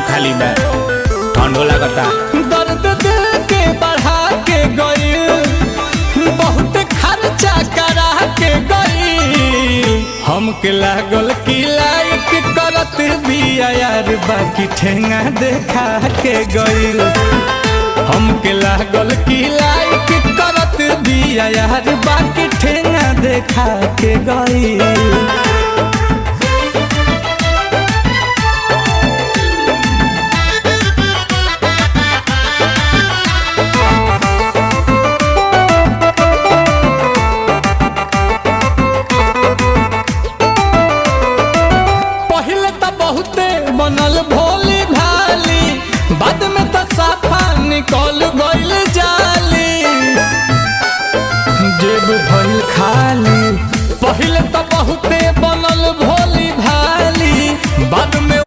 खाली बा ठंडो लगता। दर्द दिल के बढ़ा के गई, बहुत खर्चा करा के गई। हमके लागल की लाइक करत बिया यार, बाकी ठेंगा देखा के गई। हमके लागल की लाइक करत बिया यार, बाकी ठेंगा देखा के गई। बनल भोली भाली, बाद में तो साफा निकल गइल जाली। जेब भइल खाली, पहले तो बहुते बनल भोली भाली, बाद में